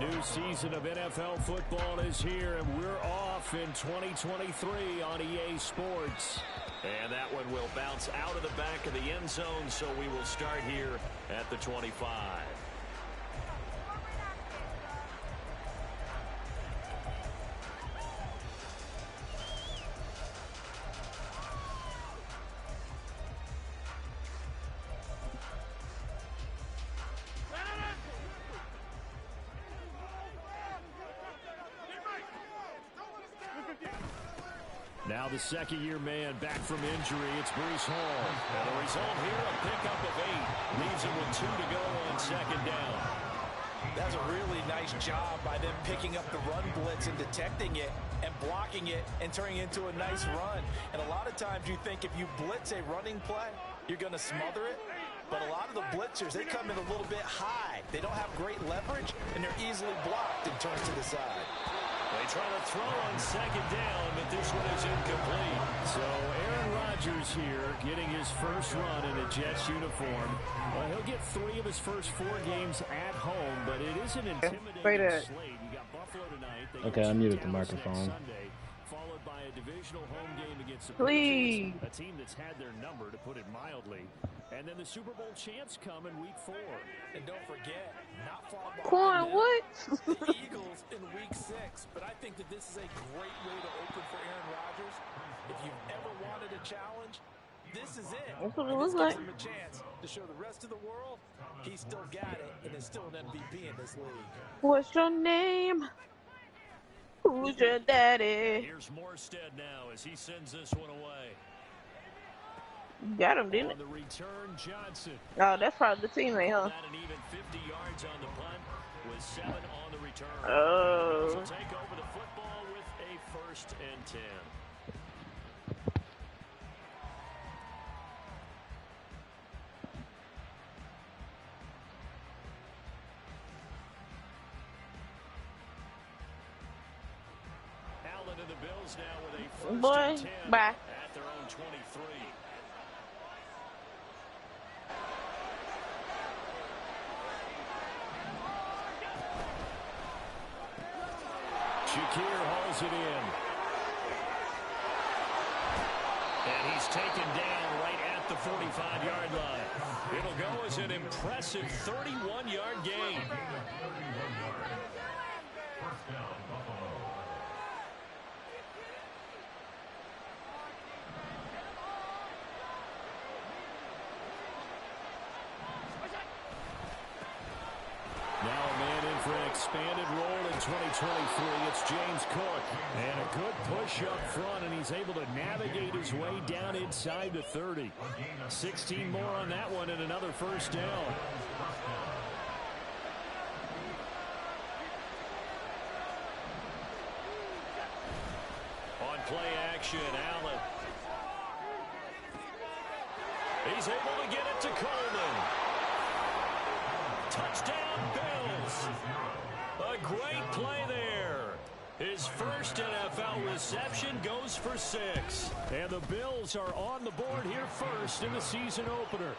new season of NFL football is here, and we're off in 2023 on EA Sports. And that one will bounce out of the back of the end zone, so we will start here at the 25. Now the second-year man back from injury. It's Breece Hall. And the result here, a pickup of 8. Leaves him with 2 to go on second down. That's a really nice job by them picking up the run blitz and detecting it and blocking it and turning it into a nice run. And a lot of times you think if you blitz a running play, you're going to smother it. But a lot of the blitzers, they come in a little bit high. They don't have great leverage, and they're easily blocked and turned to the side. They try to throw on second down, but this one is incomplete. So Aaron Rodgers here getting his first run in a Jets uniform. Well, he'll get 3 of his first 4 games at home, but it is an intimidating slate. You got Buffalo tonight. Okay, I muted the microphone. Sunday, followed by a divisional home game against the Patriots, a team that's had their number, to put it mildly. And then the Super Bowl champs come in week 4. And don't forget, not far behind Quan, what? the Eagles in week 6. But I think that this is a great way to open for Aaron Rodgers. If you've ever wanted a challenge, this is it. That's what it This looks like. gives him a chance to show the rest of the world he's still got it and is still an MVP in this league. What's your name? Who's your daddy? Here's Morstead now as he sends this one away. You got him, didn't On it? the return, Johnson. Oh, that's probably the teammate, huh? Not an even 50 yards on the punt with 7 on the return. Oh. So take over the football with a 1st and 10. Allen and the Bills now with a 1st Boy, and 10 bye. at their own 23. Shakir hauls it in. And he's taken down right at the 45-yard line. It'll go as an impressive 31-yard gain. Now a man in for an expanded role in 2023. It's James Cook. And a good push up front, and he's able to navigate his way down inside the 30. 16 more on that one and another 1st down. On play action, Allen. He's able to get it to Coleman. Touchdown, Bills. A great play there. His first NFL reception goes for 6. And the Bills are on the board here first in the season opener.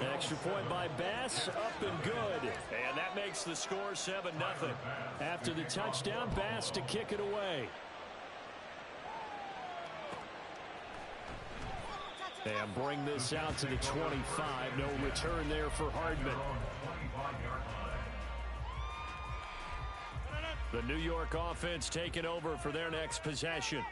An extra point by Bass, up and good. And that makes the score 7-0. After the touchdown, Bass to kick it away. And bring this out to the 25. No return there for Hardman. The New York offense taking over for their next possession.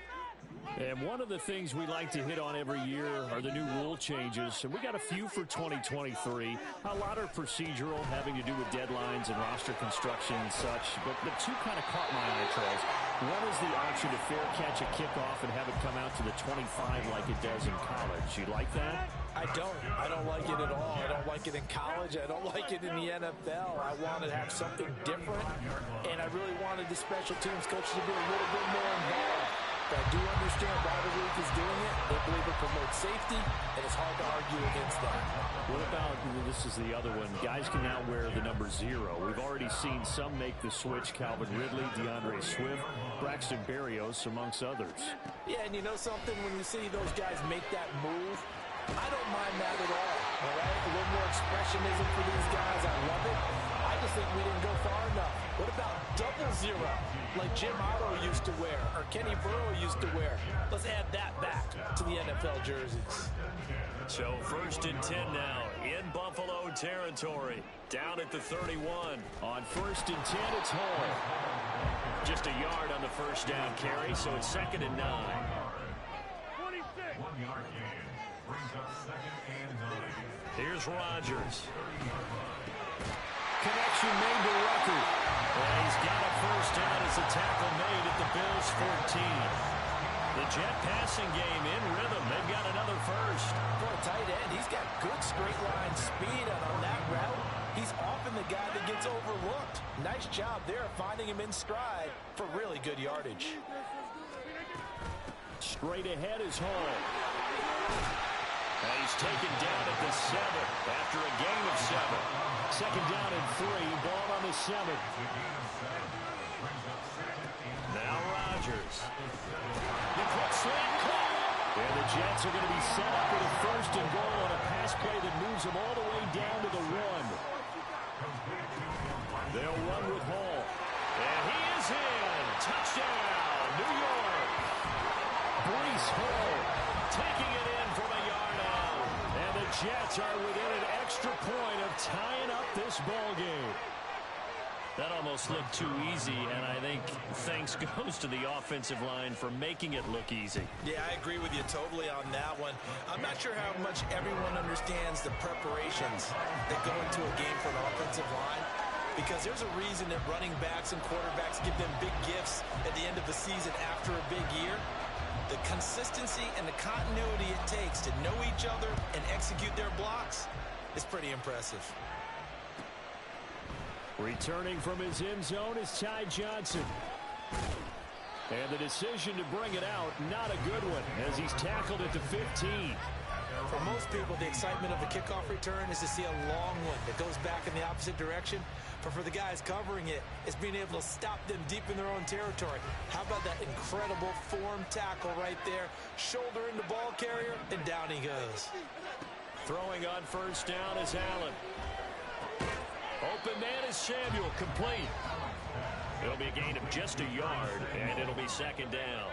And one of the things we like to hit on every year are the new rule changes. And we got a few for 2023. A lot are procedural, having to do with deadlines and roster construction and such. But the 2 kind of caught my eye, Charles. One is the option to fair catch a kickoff and have it come out to the 25 like it does in college. You like that? I don't like it at all. I don't like it in college. I don't like it in the NFL. I want to have something different, and I really wanted the special teams coaches to be a little bit more involved. But I do understand why the league is doing it. They believe it promotes safety, and it's hard to argue against that. What about, this is the other one, guys can now wear the number 0. We've already seen some make the switch. Calvin Ridley, DeAndre Swift, Braxton Berrios, amongst others. Yeah, and you know something? When you see those guys make that move, I don't mind that at all right? A little more expressionism for these guys. I love it. I just think we didn't go far enough. Jim Otto used to wear or Kenny Burrow used to wear. Let's add that back to the NFL jerseys. So 1st and 10 now in Buffalo territory. Down at the 31. On 1st and 10, it's Hall. Just a yard on the first down carry, so it's 2nd and 9. 1 yard gain brings up 2nd and 9. Here's Rodgers. Connection made to Rucker. Well, he's got a first down as a tackle made at the Bills' 14. The Jet passing game in rhythm. They've got another first. For a tight end, he's got good straight line speed, and on that route, he's often the guy that gets overlooked. Nice job there finding him in stride for really good yardage. Straight ahead is Hall. And he's taken down at the 7 after a gain of 7. 2nd down and 3. Ball on the 7. Now Rodgers. The quick slant call. And the Jets are going to be set up with a 1st and goal on a pass play that moves them all the way down to the 1. They'll run with Hall. And he is in. Touchdown, New York. Breece Hall taking it in from a yard out. And the Jets are within an extra point of tying up this ball game. That almost looked too easy, and I think thanks goes to the offensive line for making it look easy. Yeah, I agree with you totally on that one. I'm not sure how much everyone understands the preparations that go into a game for an offensive line, because there's a reason that running backs and quarterbacks give them big gifts at the end of the season after a big year. The consistency and the continuity it takes to know each other and execute their blocks is pretty impressive. Returning from his end zone is Ty Johnson. And the decision to bring it out, not a good one, as he's tackled at the 15. For most people, the excitement of a kickoff return is to see a long one that goes back in the opposite direction. But for the guys covering it, it's being able to stop them deep in their own territory. How about that incredible form tackle right there? Shoulder in the ball carrier, and down he goes. Throwing on 1st down is Allen. Open man is Samuel, complete. It'll be a gain of just a yard, and it'll be 2nd down.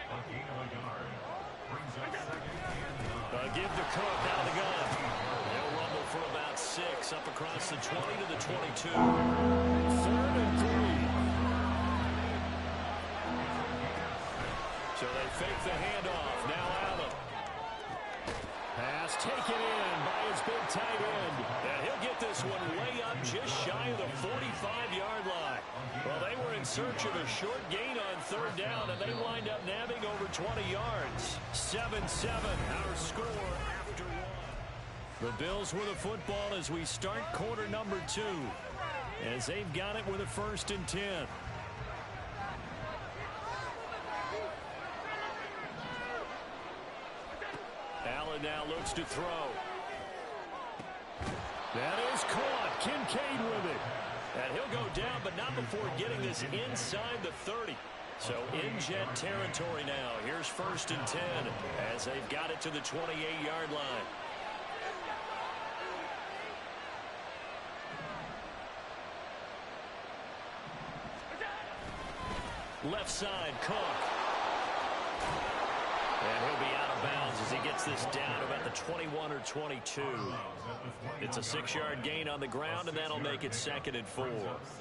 Give to Cook out of the gun. They'll rumble for about 6 up across the 20 to the 22. 3rd and 3. So they fake the handoff. Now Allen. Pass taken in by his big tight end. And he'll get this one way up just shy of the 45-yard line. Well, they were in search of a short gain on 3rd down, and they wind up nabbing over 20 yards. 7-7, our score after 1. The Bills with the football as we start quarter number 2, as they've got it with a 1st and 10. Allen now looks to throw. That is caught. Kincaid with it. And he'll go down, but not before getting this inside the 30. So in Jet territory now. Here's 1st and 10 as they've got it to the 28-yard line. Left side, Cook. And he'll be out of bounds as he gets this down about the 21 or 22. It's a 6-yard gain on the ground, and that'll make it 2nd and 4.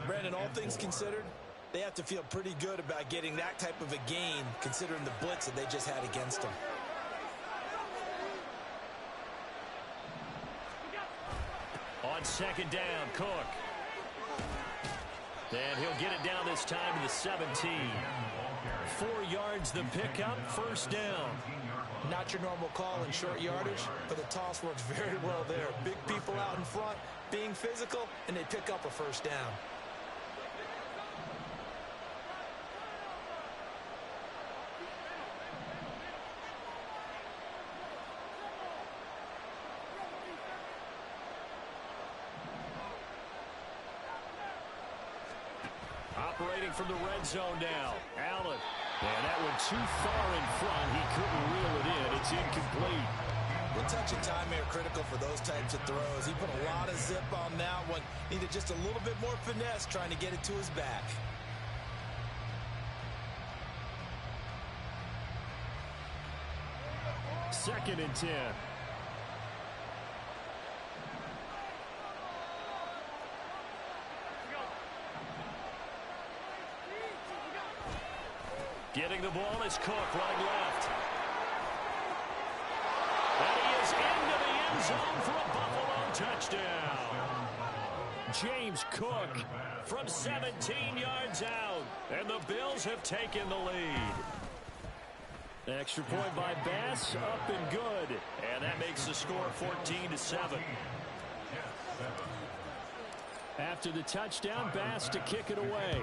Brandon, all things considered, they have to feel pretty good about getting that type of a gain, considering the blitz that they just had against them. On 2nd down, Cook. And he'll get it down this time to the 17. 4 yards the pickup, 1st down. Not your normal call in short yardage, but the toss works very well there. Big people out in front, being physical, and they pick up a 1st down. Operating from the red zone now. Allen. And that one too far in front. He couldn't reel it in. It's incomplete. The touch and time are critical for those types of throws. He put a lot of zip on that one. Needed just a little bit more finesse trying to get it to his back. 2nd and 10. Getting the ball is Cook, right left. And he is into the end zone for a Buffalo touchdown. James Cook from 17 yards out. And the Bills have taken the lead. Extra point by Bass, up and good. And that makes the score 14-7. After the touchdown, Bass to kick it away.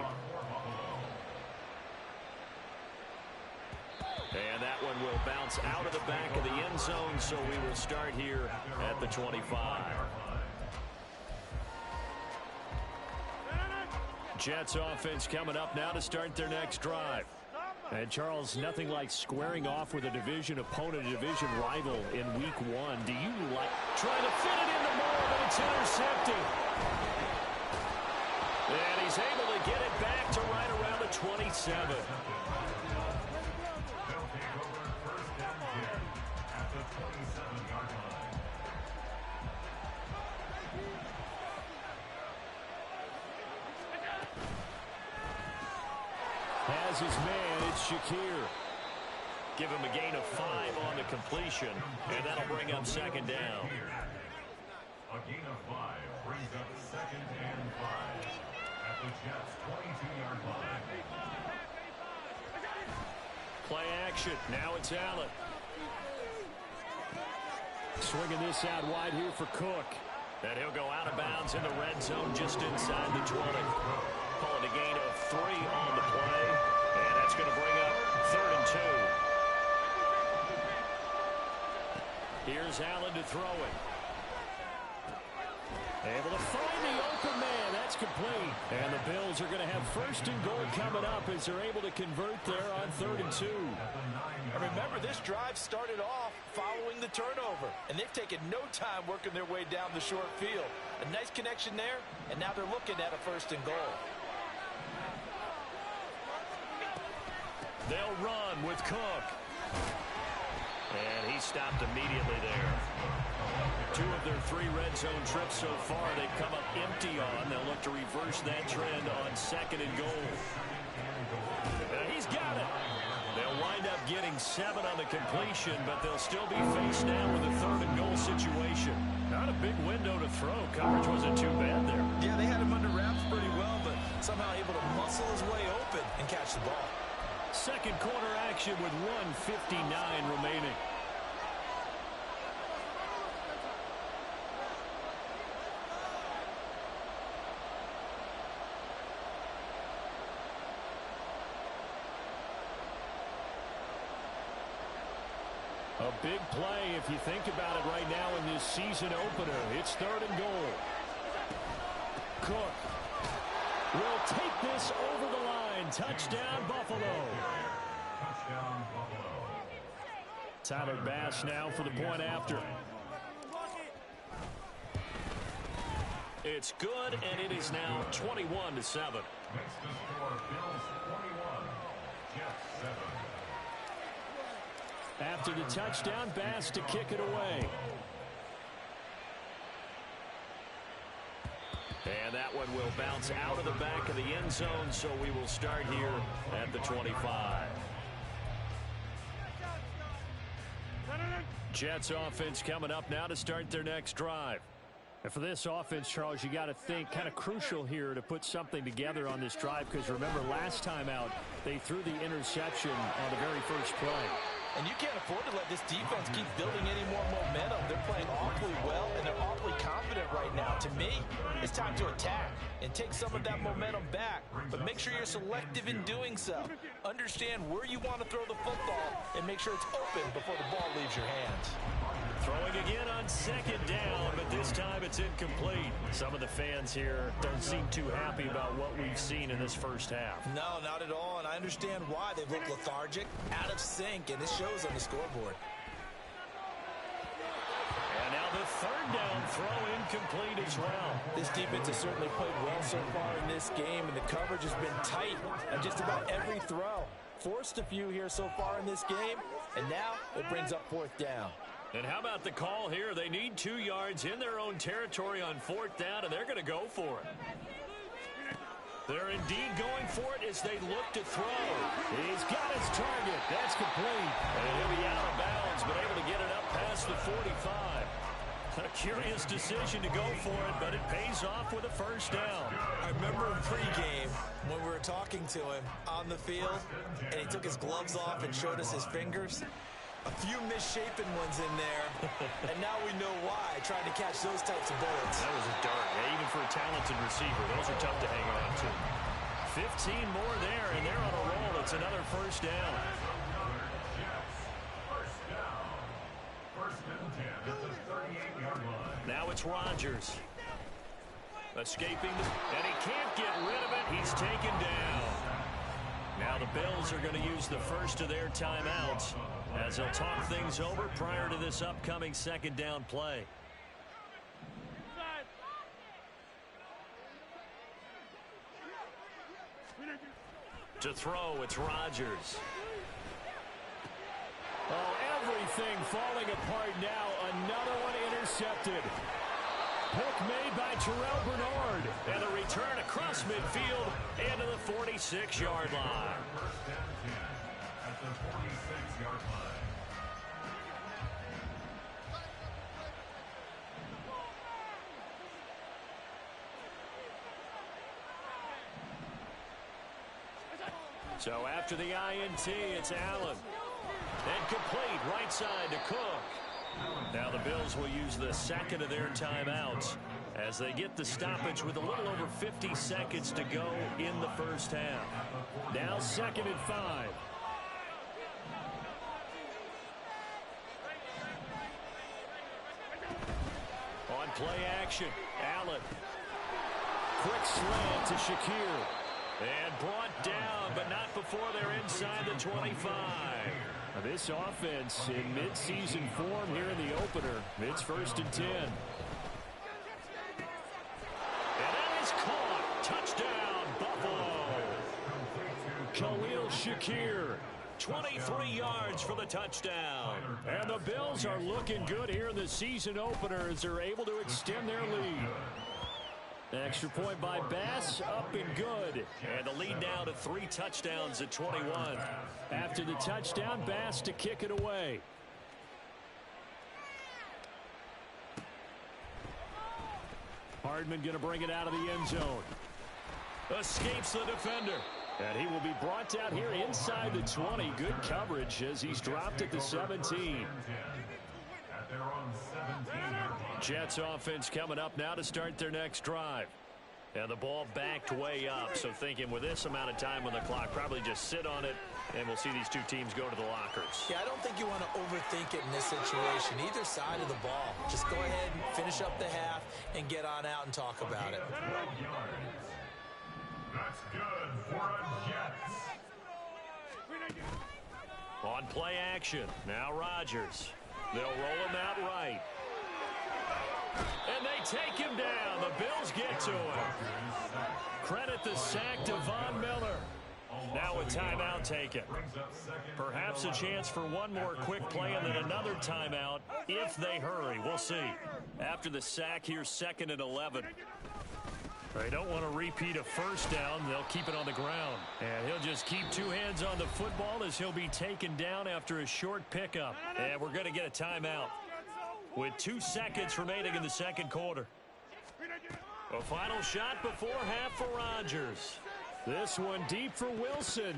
And that one will bounce out of the back of the end zone, so we will start here at the 25. Jets offense coming up now to start their next drive. And Charles, nothing like squaring off with a division opponent, a division rival in week 1. Do you like trying to fit it into more, but it's intercepted. And he's able to get it back to right around the 27. Has his man, it's Shakir. Give him a gain of 5 on the completion, and that'll bring up 2nd down. A gain of 5 brings up 2nd and 5 at the Jets' 22-yard line. Play action. Now it's Allen. Swinging this out wide here for Cook. And he'll go out of bounds in the red zone just inside the 20. Calling a gain of 3 on the play. And that's going to bring up 3rd and 2. Here's Allen to throw it. Able to find the open man. That's complete. And the Bills are going to have 1st and goal coming up as they're able to convert there on 3rd and 2. And remember, this drive started off following the turnover. And they've taken no time working their way down the short field. A nice connection there, and now they're looking at a 1st and goal. They'll run with Cook. And he stopped immediately there. 2 of their 3 red zone trips so far they've come up empty on. They'll look to reverse that trend on 2nd and goal. And he's got it. They'll wind up getting 7 on the completion, but they'll still be faced now with a 3rd and goal situation. Not a big window to throw. Coverage wasn't too bad there. Yeah, they had him under wraps pretty well, but somehow able to muscle his way open and catch the ball. 2nd quarter action with 1:59 remaining. A big play if you think about it right now in this season opener. It's 3rd and goal. Cook will take this over the line. Touchdown, Buffalo. Touchdown, Buffalo. Tyler Bass now for the point after. It's good, and it is now 21-7. Makes the score Bills 21, Jets 7. After the touchdown, Bass to kick it away. And that one will bounce out of the back of the end zone, so we will start here at the 25. Jets offense coming up now to start their next drive. And for this offense, Charles, you got to think kind of crucial here to put something together on this drive, because remember last time out they threw the interception on the very first play. And you can't afford to let this defense keep building any more momentum. They're playing awfully well, and they're awfully confident right now. To me, it's time to attack and take some of that momentum back. But make sure you're selective in doing so. Understand where you want to throw the football and make sure it's open before the ball leaves your hands. Throwing again on 2nd down, but this time it's incomplete. Some of the fans here don't seem too happy about what we've seen in this first half. No, not at all, and I understand why. They've looked lethargic, out of sync, and it shows on the scoreboard. And now the 3rd down throw incomplete as well. This defense has certainly played well so far in this game, and the coverage has been tight on just about every throw. forced a few here so far in this game, and now it brings up fourth down. And how about the call here? They need 2 yards in their own territory on fourth down, and they're going to go for it. They're indeed going for it as they look to throw. He's got his target. That's complete. And he'll be out of bounds, but able to get it up past the 45. A curious decision to go for it, but it pays off with a first down. I remember in pregame when we were talking to him on the field, and he took his gloves off and showed us his fingers. A few misshapen ones in there, and now we know why, trying to catch those types of bullets. That was a dart. Yeah, even for a talented receiver, those are tough to hang on to. 15 more there, and they're on a roll. It's another first down. First and 10 at the 38-yard line. Now it's Rodgers. Escaping, and he can't get rid of it. He's taken down. Now the Bills are going to use the first of their timeouts as they'll talk things over prior to this upcoming second down play. To throw, it's Rodgers. Oh, everything falling apart now. Another one intercepted. Pick made by Terrell Bernard. And a return across midfield into the 46-yard line. First and 10 at the 46-yard line. So after the INT, it's Allen. And complete right side to Cook. Now the Bills will use the second of their timeouts as they get the stoppage with a little over 50 seconds to go in the first half. Now 2nd and 5. On play action, Allen. Quick slant to Shakir. And brought down, but not before they're inside the 25. Now this offense in mid-season form here in the opener. It's 1st and 10. And that is caught. Touchdown, Buffalo. Khalil Shakir. 23 yards for the touchdown. And the Bills are looking good here in the season opener as they're able to extend their lead. Extra point by Bass, up and good. And the lead now to 3 touchdowns at 21. After the touchdown, Bass to kick it away. Hardman going to bring it out of the end zone. Escapes the defender. And he will be brought down here inside the 20. Good coverage as he's dropped at the 17. At their own 17-yard line. Jets offense coming up now to start their next drive. And the ball backed way up. So thinking with this amount of time on the clock, probably just sit on it, and we'll see these two teams go to the lockers. Yeah, I don't think you want to overthink it in this situation. Either side of the ball. Just go ahead and finish up the half and get on out and talk about it. 12 yards. That's good for a Jets. On play action, now Rodgers. They'll roll him out right. And they take him down. The Bills get to him. Credit the sack to Von Miller. Now a timeout taken. Perhaps a chance for one more quick play and then another timeout if they hurry. We'll see. After the sack here, 2nd and 11. They don't want to repeat a first down. They'll keep it on the ground. And he'll just keep 2 hands on the football as he'll be taken down after a short pickup. And we're going to get a timeout with 2 seconds remaining in the second quarter. A final shot before half for Rodgers. This one deep for Wilson.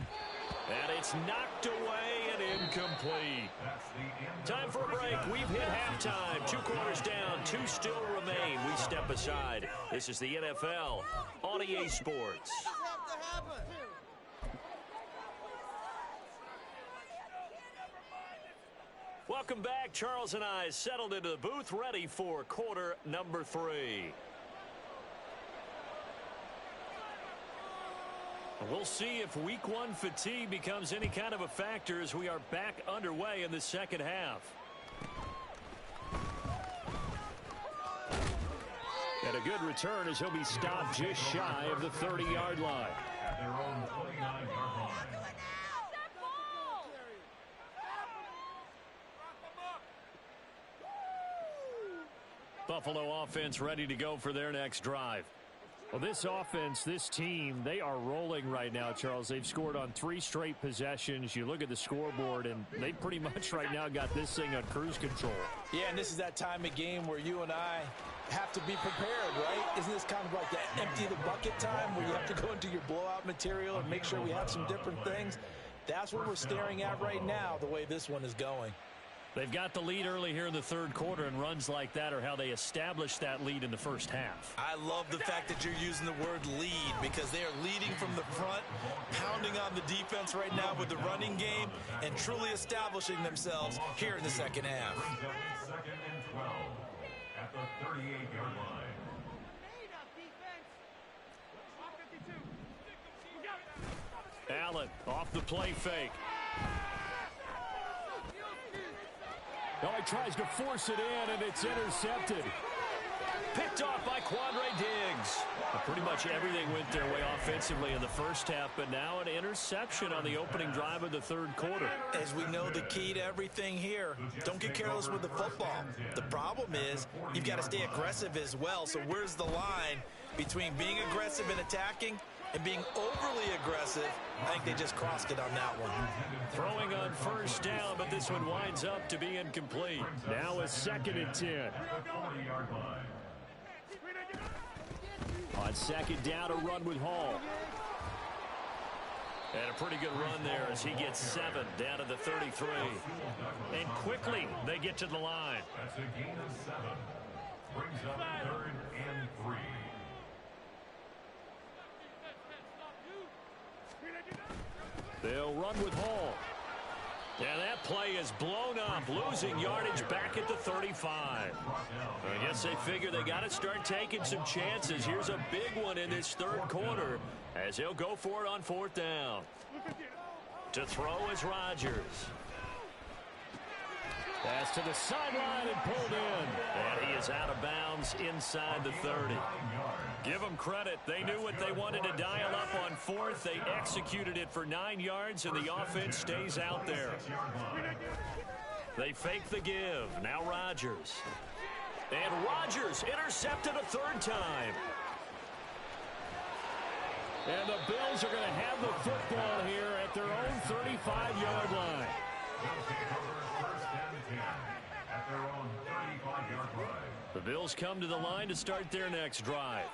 And it's knocked away and incomplete. Time for a break. We've hit halftime. 2 quarters down. 2 still remain. We step aside. This is the NFL on EA Sports. Welcome back. Charles and I settled into the booth, ready for quarter number 3. We'll see if week 1 fatigue becomes any kind of a factor as we are back underway in the second half. And a good return as he'll be stopped just shy of the 30-yard line. At their own 29-yard line. Buffalo offense ready to go for their next drive. Well, this offense, this team, they are rolling right now, Charles. They've scored on 3 straight possessions. You look at the scoreboard, and they pretty much right now got this thing on cruise control. Yeah, and this is that time of game where you and I have to be prepared, right? Isn't this kind of like that empty the bucket time where you have to go into your blowout material and make sure we have some different things? That's what we're staring at right now, the way this one is going. They've got the lead early here in the third quarter, and runs like that are how they established that lead in the first half. I love the fact that you're using the word lead because they are leading from the front, pounding on the defense right now with the running game, and truly establishing themselves here in the second half. Second and 12 at the 38-yard line. Allen off the play fake. Oh, he tries to force it in, and it's intercepted. Picked off by Quandre Diggs. Pretty much everything went their way offensively in the first half, but now an interception on the opening drive of the third quarter. As we know, the key to everything here, don't get careless with the football. The problem is you've got to stay aggressive as well. So where's the line between being aggressive and attacking and being overly aggressive? I think they just crossed it on that one. Throwing on first down, but this one winds up to be incomplete. Now a 2nd and 10. On 2nd down, a run with Hall. And a pretty good run there as he gets 7 down to the 33. And quickly they get to the line. That's a gain of 7. Brings up 3rd and 3. They'll run with Hall. And that play is blown up, losing yardage back at the 35. I guess they figure they got to start taking some chances. Here's a big one in this third quarter as he'll go for it on 4th down. To throw is Rodgers. Pass to the sideline and pulled in. And he is out of bounds inside the 30. Give them credit. They knew what they wanted to dial up on 4th. They executed it for 9 yards, and the offense stays out there. They fake the give. Now Rodgers. And Rodgers intercepted a 3rd time. And the Bills are going to have the football here at their own 35-yard line. At their own 35-yard line. The Bills come to the line to start their next drive.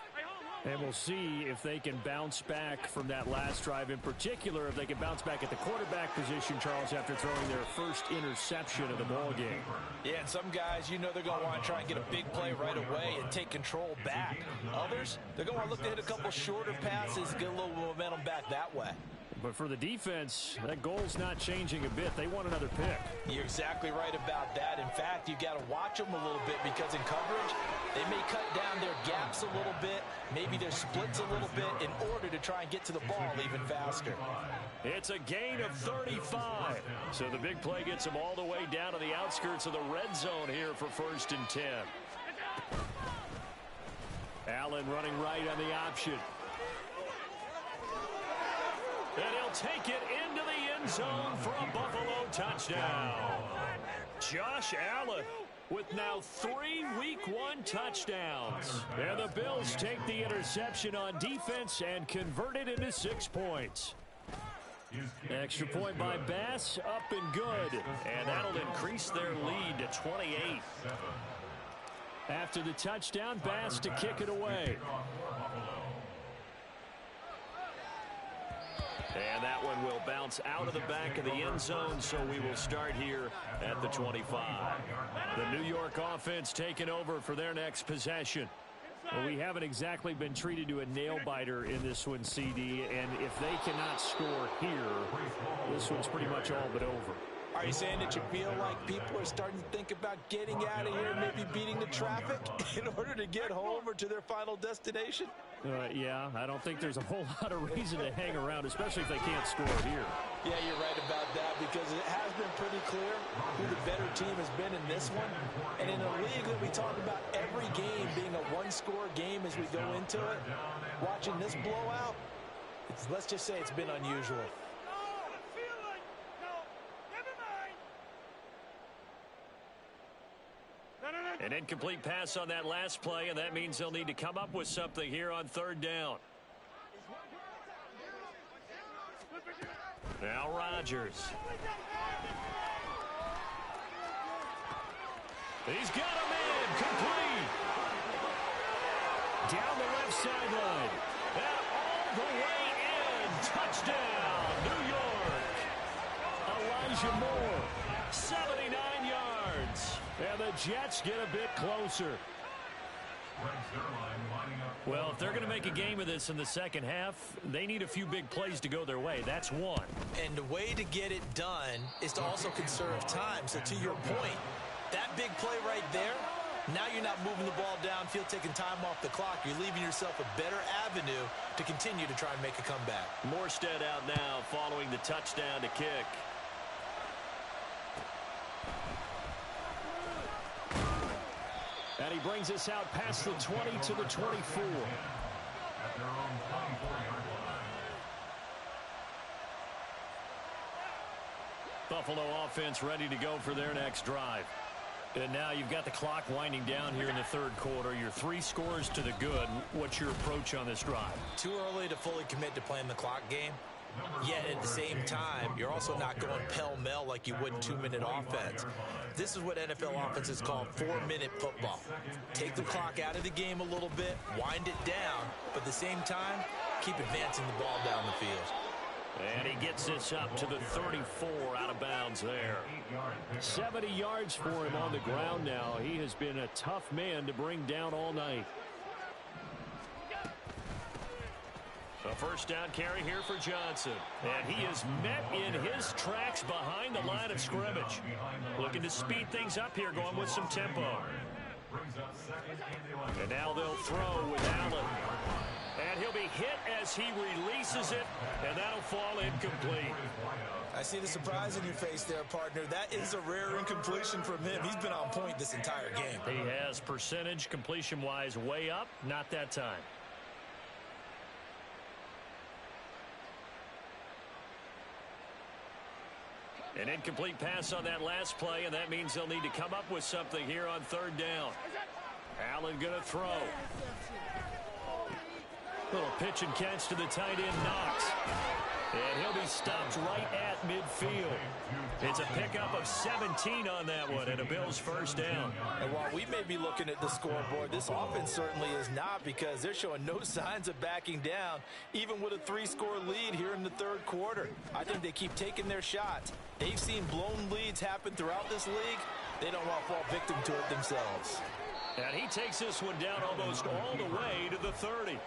And we'll see if they can bounce back from that last drive. In particular, if they can bounce back at the quarterback position, Charles, after throwing their first interception of the ball game. Yeah, and some guys, you know they're going to want to try and get a big play right away and take control back. Others, they're going to want to look to hit a couple shorter passes, get a little momentum back that way. But for the defense, that goal's not changing a bit. They want another pick. You're exactly right about that. In fact, you've got to watch them a little bit because in coverage, they may cut down their gaps a little bit, maybe their splits a little bit in order to try and get to the ball even faster. It's a gain of 35. So the big play gets them all the way down to the outskirts of the red zone here for 1st and 10. Allen running right on the option. And he'll take it into the end zone for a Buffalo touchdown. Josh Allen with now 3 Week 1 touchdowns. And the Bills take the interception on defense and convert it into 6 points. Extra point by Bass, up and good. And that'll increase their lead to 28. After the touchdown, Bass to kick it away. And that one will bounce out of the back of the end zone, so we will start here at the 25. The New York offense taking over for their next possession. Well, we haven't exactly been treated to a nail-biter in this one, CD, and if they cannot score here, this one's pretty much all but over. Are you saying that you feel like people are starting to think about getting out of here, maybe beating the traffic in order to get home or to their final destination? Yeah, I don't think there's a whole lot of reason to hang around, especially if they can't score here. Yeah, you're right about that because it has been pretty clear who the better team has been in this one. And in a league that we talk about every game being a one-score game as we go into it, watching this blowout, let's just say it's been unusual. An incomplete pass on that last play, and that means they'll need to come up with something here on third down. Now Rodgers. He's got him in. Complete. Down the left sideline. And all the way in. Touchdown, New York. Elijah Moore. 79 yards. And the Jets get a bit closer. Well, if they're going to make a game of this in the second half, they need a few big plays to go their way. That's one. And the way to get it done is to also conserve time. So to your point, that big play right there, now you're not moving the ball downfield, taking time off the clock. You're leaving yourself a better avenue to continue to try and make a comeback. Morstead out now following the touchdown to kick. And he brings us out past the 20 to the 24. At their own 24-yard line. Buffalo offense ready to go for their next drive. And now you've got the clock winding down here in the third quarter. You're 3 scores to the good. What's your approach on this drive? Too early to fully commit to playing the clock game. Yet at the same time, you're also not going pell-mell like you would in 2-minute offense. This is what NFL offenses call 4-minute football. Take the clock out of the game a little bit, wind it down, but at the same time, keep advancing the ball down the field. And he gets this up to the 34 out of bounds there. 70 yards for him on the ground now. He has been a tough man to bring down all night. A first down carry here for Johnson. And he is met in his tracks behind the line of scrimmage. Looking to speed things up here, going with some tempo. And now they'll throw with Allen. And he'll be hit as he releases it, and that'll fall incomplete. I see the surprise in your face there, partner. That is a rare incompletion from him. He's been on point this entire game. He has percentage completion-wise way up, not that time. An incomplete pass on that last play, and that means they'll need to come up with something here on third down. Allen going to throw. Little pitch and catch to the tight end, Knox. And he'll be stopped right at midfield. It's a pickup of 17 on that one, and a Bills first down. And while we may be looking at the scoreboard, this offense certainly is not, because they're showing no signs of backing down, even with a 3-score lead here in the third quarter. I think they keep taking their shots. They've seen blown leads happen throughout this league. They don't want to fall victim to it themselves. And he takes this one down almost all the way to the 30.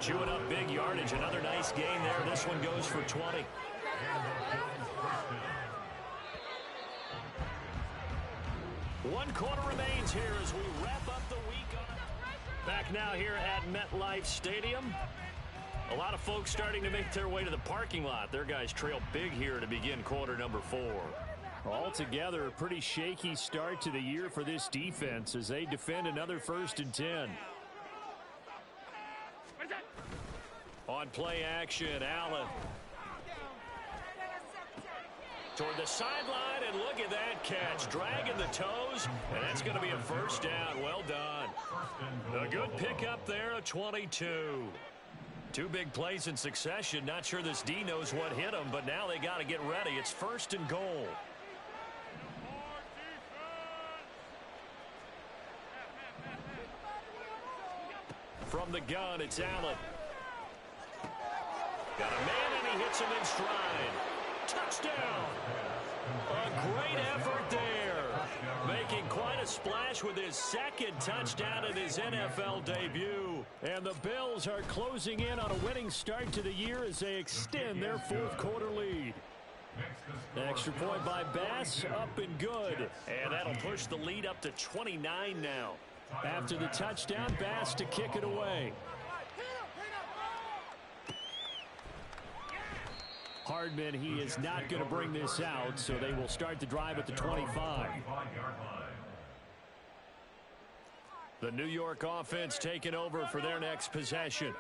Chewing up big yardage. Another nice gain there. This one goes for 20. One quarter remains here as we wrap up the week. Back now here at MetLife Stadium. A lot of folks starting to make their way to the parking lot. Their guys trail big here to begin quarter number 4. Altogether, a pretty shaky start to the year for this defense as they defend another 1st and 10. On play action, Allen. Toward the sideline, and look at that catch. Dragging the toes, and that's going to be a first down. Well done. A good pickup there, a 22. 2 big plays in succession. Not sure this D knows what hit him, but now they got to get ready. It's 1st and goal. From the gun, it's Allen. Got a man, and he hits him in stride. Touchdown! A great effort there. Making quite a splash with his 2nd touchdown in his NFL debut. And the Bills are closing in on a winning start to the year as they extend their 4th quarter lead. Extra point by Bass, up and good. And that'll push the lead up to 29 now. After the touchdown, Bass to kick it away. Hardman, he is not going to bring this out, so they will start the drive at the 25. The New York offense taking over for their next possession.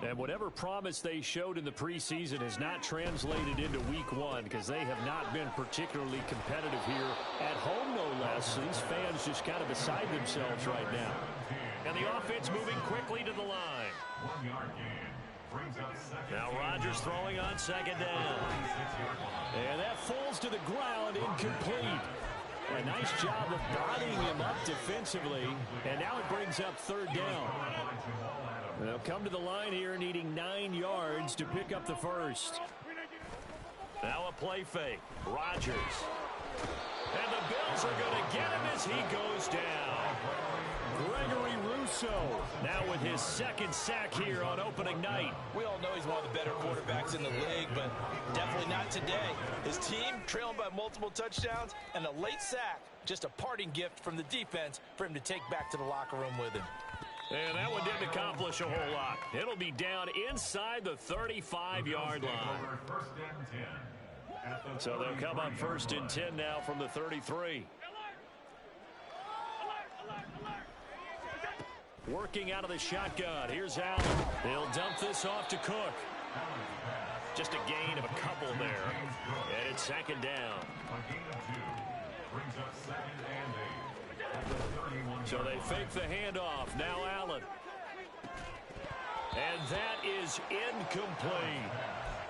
And whatever promise they showed in the preseason has not translated into week one because they have not been particularly competitive here at home, no less. So these fans just kind of beside themselves right now. And the offense moving quickly to the line. 1 yard gain. Brings up second. Now Rodgers throwing on second down. And that falls to the ground, incomplete. A nice job of bodying him up defensively. And now it brings up third down. They'll come to the line here needing 9 yards to pick up the first. Now a play fake. Rodgers. And the Bills are going to get him as he goes down. Gregory Rousseau now with his second sack here on opening night. We all know he's one of the better quarterbacks in the league, but definitely not today. His team trailing by multiple touchdowns and a late sack. Just a parting gift from the defense for him to take back to the locker room with him. And that one didn't accomplish a whole lot. It'll be down inside the 35-yard line. First and 10. So they'll come up first and 10 now from the 33. Working out of the shotgun. Here's Allen. He'll dump this off to Cook. Just a gain of a couple there. And it's second down. A gain of 2. Brings up second and 8. At the 31 So they fake the handoff. Now Allen. And that is incomplete.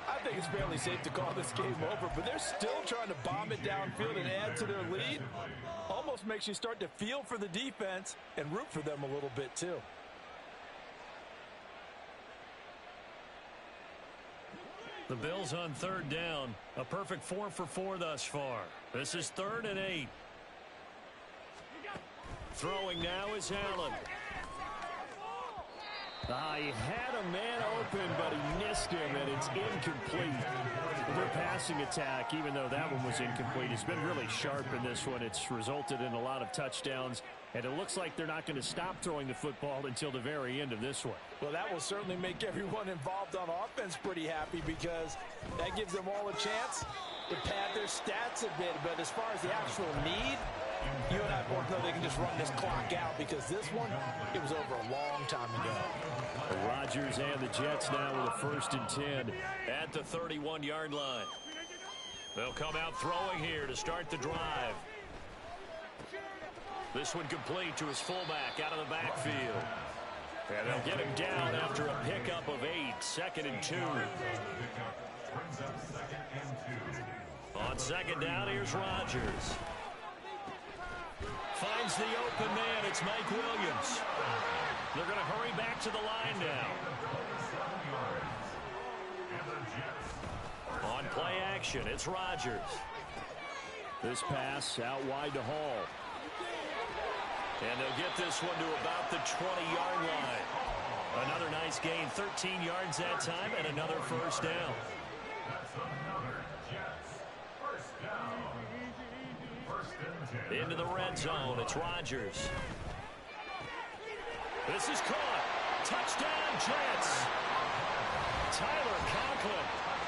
I think it's fairly safe to call this game over, but they're still trying to bomb it downfield and add to their lead. Almost makes you start to feel for the defense and root for them a little bit too. The Bills on third down. A perfect 4 for 4 thus far. This is 3rd and 8. Throwing now is Allen. He had a man open, but he missed him, and it's incomplete. Their passing attack, even though that one was incomplete, has been really sharp in this one. It's resulted in a lot of touchdowns, and it looks like they're not going to stop throwing the football until the very end of this one. Well, that will certainly make everyone involved on offense pretty happy because that gives them all a chance to pad their stats a bit. But as far as the actual need, you and I both know they can just run this clock out because this one, it was over a long time ago. Rodgers and the Jets now with a 1st and 10 at the 31-yard line. They'll come out throwing here to start the drive. This one complete to his fullback out of the backfield. And they'll get him down after a pickup of 8, 2nd and 2. On second down, here's Rodgers. Finds the open man. It's Mike Williams. They're going to hurry back to the line now. On play action, it's Rodgers. This pass out wide to Hall. And they'll get this one to about the 20-yard line. Another nice gain, 13 yards that time, and another first down. That's another Jets. First down. 1st and 10. Into the red zone, it's Rodgers. This is caught. Touchdown, Jets. Tyler Conklin,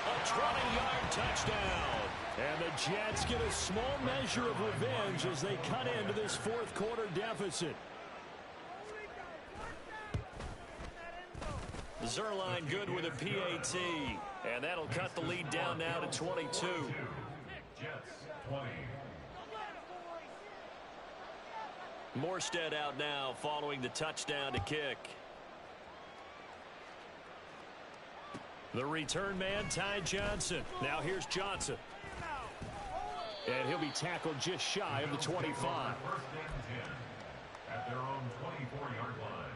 a 20-yard touchdown. And the Jets get a small measure of revenge as they cut into this 4th quarter deficit. Zuerlein good with a PAT. And that'll cut the lead down now to 22. Jets 20. Morstead out now following the touchdown to kick. The return man, Ty Johnson. Now here's Johnson. And he'll be tackled just shy of the 25. 1st and 10 at their own 24-yard line.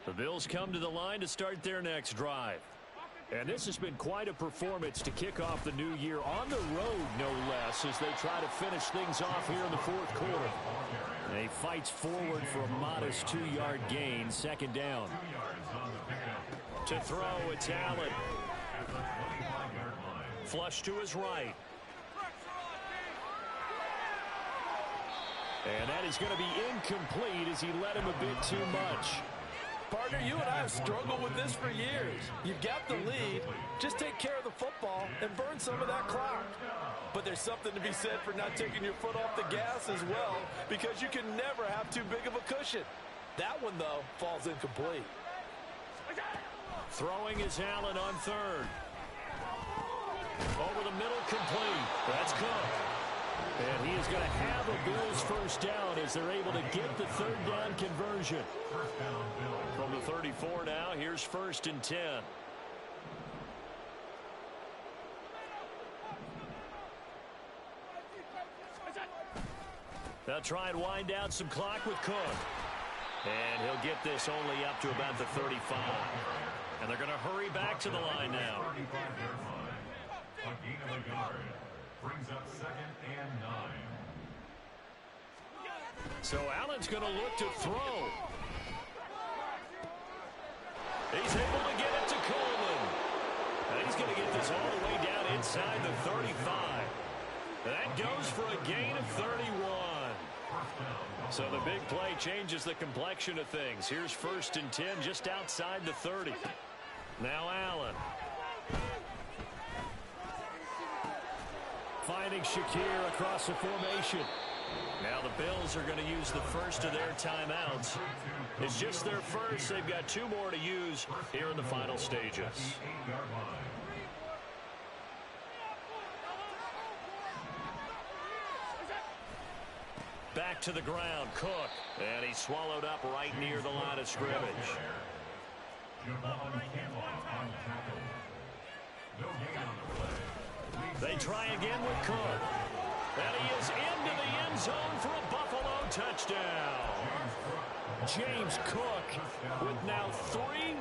The Bills come to the line to start their next drive. And this has been quite a performance to kick off the new year on the road, no less, as they try to finish things off here in the 4th quarter. And he fights forward for a modest 2-yard gain, 2nd down. To throw, it's Allen. Flush to his right. And that is going to be incomplete as he led him a bit too much. Partner, you and I have struggled with this for years. You've got the lead. Just take care of the football and burn some of that clock. But there's something to be said for not taking your foot off the gas as well, because you can never have too big of a cushion. That one, though, falls incomplete. Throwing is Allen on third. Over the middle, complete. That's Cook. And he is going to have a Bills first down as they're able to get the third down conversion. From the 34 now, here's 1st and 10. They'll try and wind down some clock with Cook. And he'll get this only up to about the 35. And they're going to hurry back to the line now. A gain of a yard. Brings up 2nd and 9. So Allen's going to look to throw. He's able to get it to Coleman. And he's going to get this all the way down inside the 35. That goes for a gain of 31. So the big play changes the complexion of things. Here's 1st and 10 just outside the 30. Now Allen. Finding Shakir across the formation. Now the Bills are going to use the first of their timeouts. It's just their first. They've got 2 more to use here in the final stages. Back to the ground, Cook. And he's swallowed up right near the line of scrimmage. They try again with Cook. And he is into the end zone for a Buffalo touchdown. James Cook with now 3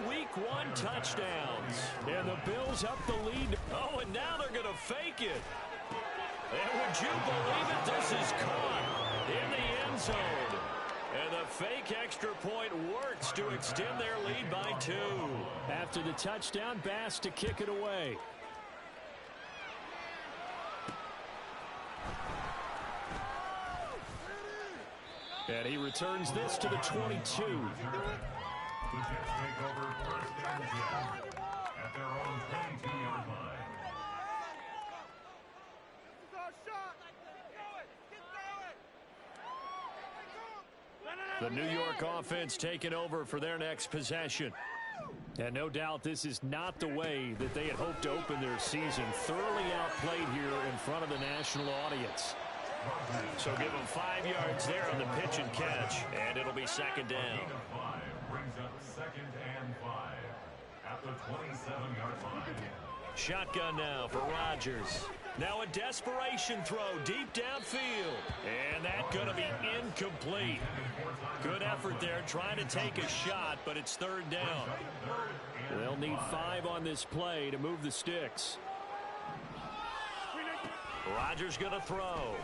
Week 1 touchdowns. And the Bills up the lead. Oh, and now they're going to fake it. And would you believe it? This is caught in the end zone. And the fake extra point works to extend their lead by 2. After the touchdown, Bass to kick it away. And he returns this to the 22. The Jets take over 1st and 10 at their own 22-yard line. The New York offense taking over for their next possession. And no doubt this is not the way that they had hoped to open their season. Thoroughly outplayed here in front of the national audience. So give them 5 yards there on the pitch and catch, and it'll be 2nd down. 5 brings up 2nd and 5 at the 27-yard line. Shotgun now for Rodgers. Now a desperation throw deep downfield. And that's going to be incomplete. Good effort there trying to take a shot, but it's 3rd down. They'll need 5 on this play to move the sticks. Rodgers going to throw.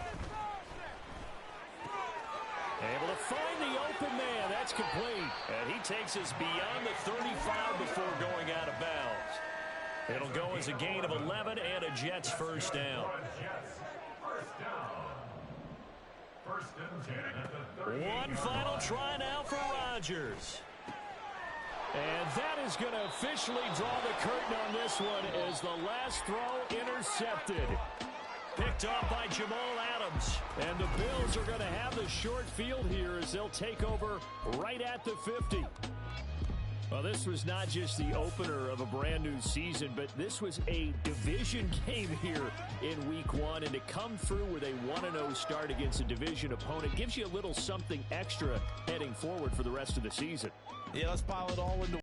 Able to find the open man. That's complete. And he takes us beyond the 35 before going out of bounds. It'll go as a gain of 11 and a Jets first down. One final try now for Rodgers. And that is going to officially draw the curtain on this one as the last throw intercepted. Picked off by Jamal Adams. And the Bills are going to have the short field here as they'll take over right at the 50. Well, this was not just the opener of a brand new season, but this was a division game here in Week 1. And to come through with a 1-0 start against a division opponent gives you a little something extra heading forward for the rest of the season. Yeah, let's pile it all into